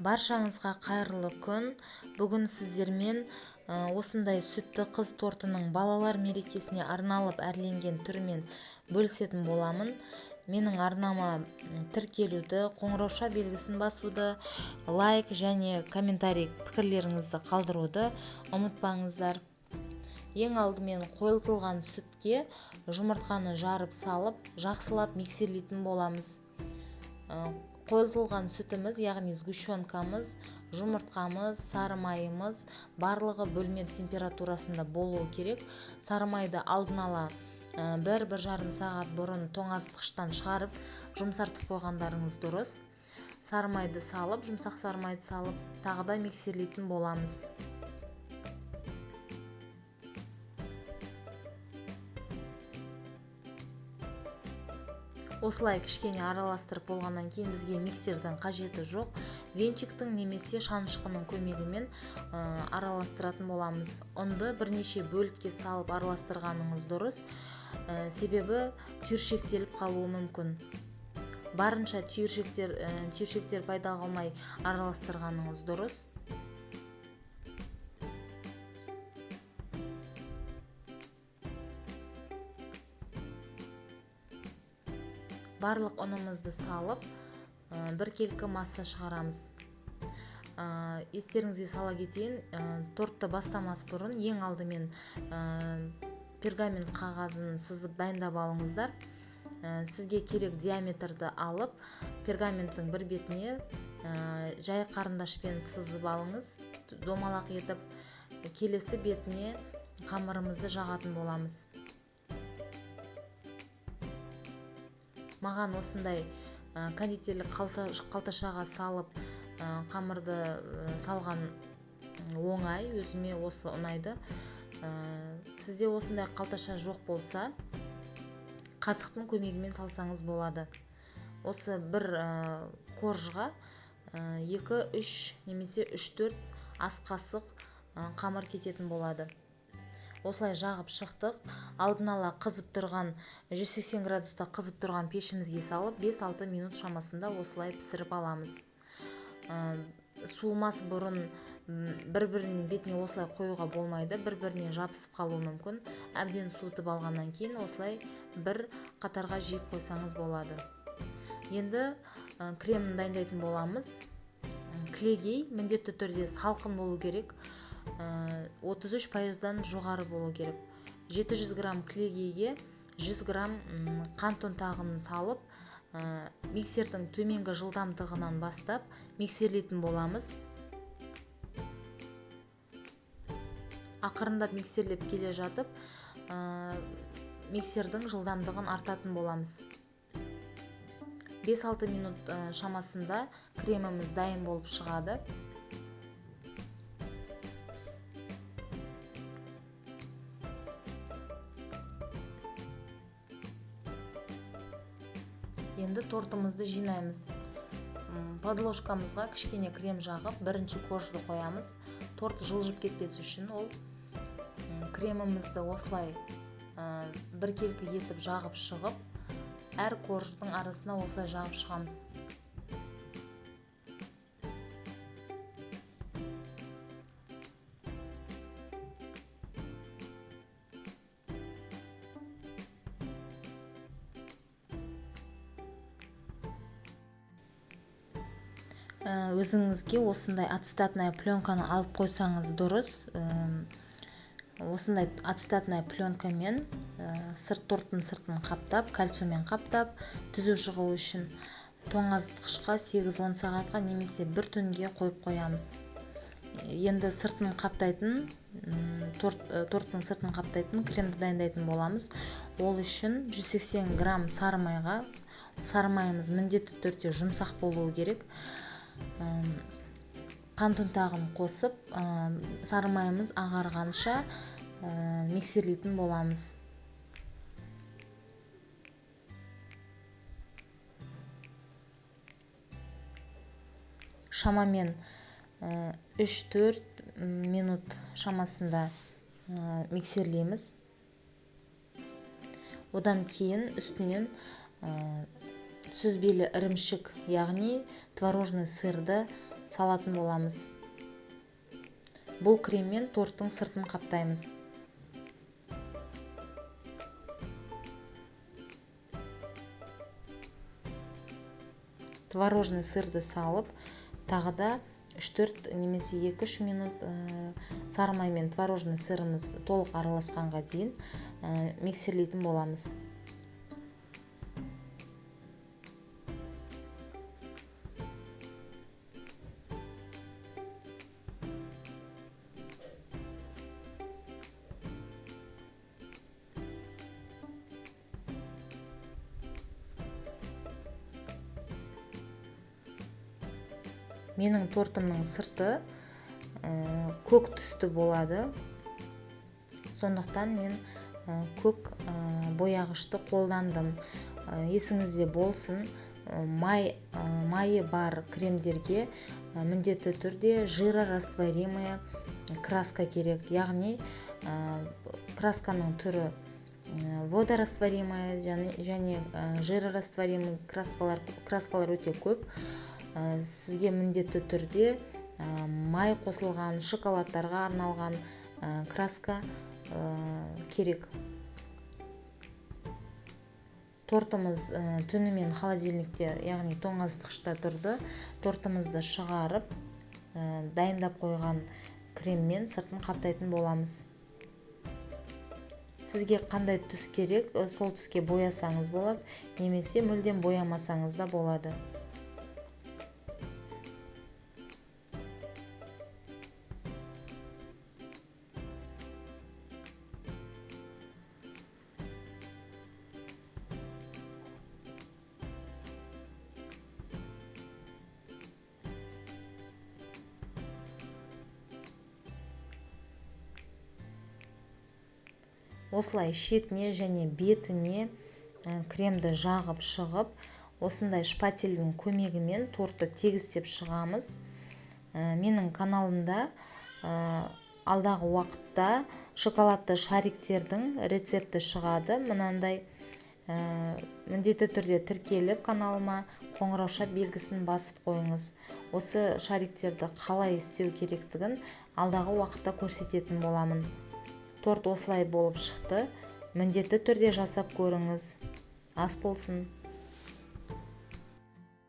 Баршаңызға қайырлы күн. Бүгін сіздермен осындай сүтті қыз тортының балалар мерекесіне арналып әрленген түрімен бөлісетін боламын. Менің арнама тіркелуді, қоңырауша белгісін басуды, лайк және комментарий пікірлеріңізді қалдыруды ұмытпаңыздар. Ең алдымен қойылтылған сүтке жұмыртқаны жарып салып, жақсылап миксерлейтін боламыз. Қойылтылған сүтіміз, яғни сгущенкамыз, жұмыртқамыз, сары майымыз барлығы бөлме температурасында болуы керек. Сары майды алдын ала 1-1,5 сағат бұрын тоңазытқыштан шығарып жұмсартып қойғандарыңыз дұрыс. Сары майды салып, жұмсақ сары майды салып, тағы да миксерлейтін боламыз. Осылай кішкене араластырып болғаннан кейін бізге миксердің қажеті жоқ. Венчиктің немесе шанышқының көмегімен араластыратын боламыз. Ұнды бірнеше бөлікке салып араластырғаныңыз дұрыс, себебі түйіршектеліп қалуы мүмкін. Барынша түйіршектер пайда қалмай араластырғаныңыз дұрыс. Барлық ұнымызды салып, біркелкі масса шығарамыз. Естеріңізге сала кетейін, тортты бастамас бұрын ең алдымен пергамент қағазын сызып дайындап алыңыздар. Сізге керек диаметрді алып, пергаменттің бір бетіне жай қарындашпен сызып алыңыз, домалақ етіп, келесі бетіне қамырымызды жағатын боламыз. Маған осындай кондитерлік қалташаға салып қамырды салған оңай, өзіме осы ұнайды. Сізде осындай қалташа жоқ болса, қасықтың көмегімен салсаңыз болады. Осы бір коржға 2-3 немесе 3-4 ас қасық қамыр кететін болады. Осылай жағып шықтық. Алдын ала қызып тұрған 180 градуста қызып тұрған пешімізге салып 5-6 минут шамасында осылай пісіріп аламыз. Суымас бұрын бір-бірінің бетіне осылай қоюға болмайды, бір-біріне жабысып қалуы мүмкін. Әбден суытып алғаннан кейін осылай бір қатарға жиып қойсаңыз болады. Енді кремін дайындайтын боламыз. Кілегей міндетті түрде салқын болу керек. 33%-дан жоғары болу керек. 700 грамм кілегейге 100 грамм қант ұнтағын салып, миксердің төменгі жылдамдығынан бастап миксерлейтін боламыз. Ақырындап миксерлеп келе жатып, миксердің жылдамдығын артатын боламыз. 5-6 минут шамасында креміміз дайын болып шығады. Енді тортымызды жинаймыз. Подложкамызға кішкене крем жағып, бірінші коржды қоямыз. Торт жылжып кетпес үшін ол кремімізді осылай біркелкі етіп жағып шығып, әр корждың арасына осылай жағып шығамыз. Өзіңізге осындай ацетатная пленканы алып қойсаңыз дұрыс. Осындай ацетатная пленкамен торттың сыртын қаптап, кальциямен қаптап, түзу шығу үшін тоңазытқышқа 8-10 сағатқа немесе бір түнге қойып қоямыз. Енді сыртын қаптайтын, торттың сыртын қаптайтын кремді дайындайтын боламыз. Ол үшін 180 грамм сары майға, сары майымыз міндетті түрде жұмсақ болуы керек. Қант ұнтағын қосып, сары майымыз ағарғанша миксерлейтін боламыз. Шамамен 3-4 минут шамасында миксерлейміз. Одан кейін үстінен сүзбелі ірімшік, яғни творожный сырды салатын боламыз. Бұл креммен торттың сыртын қаптаймыз. Творожный сырды салып, тағы да 3-4 немесе 2-3 минут сары май мен творожный сырымыз толық араласқанға дейін миксерлейтін боламыз. Менің тортымның сырты көк түсті болады. Сондықтан мен көк бояғышты қолдандым. Есіңізде болсын, майы бар кремдерге міндетті түрде жирорастворимая краска керек. Яғни красканың түрі водорастворимая және жирорастворимый краскалар өте көп. Сізге міндетті түрде май қосылған шоколадтарға арналған краска керек. Тортымыз түнімен холодильникте, яғни тоңазытқышта тұрды. Тортымызды шығарып, дайындап қойған креммен сыртын қаптайтын боламыз. Сізге қандай түс керек, сол түске боясаңыз болады, немесе мүлдем боямасаңыз да болады. Осылай шетіне және бетіне кремді жағып шығып, осындай шпательдің көмегімен тортты тегістеп шығамыз. Менің каналымда алдағы уақытта шоколадты шариктердің рецепті шығады. Мынандай міндетті түрде тіркеліп каналыма қоңырауша белгісін басып қойыңыз. Осы шариктерді қалай істеу керектігін алдағы уақытта көрсететін боламын. Торт осылай болып шықты. Міндетті түрде жасап көріңіз. Ас болсын.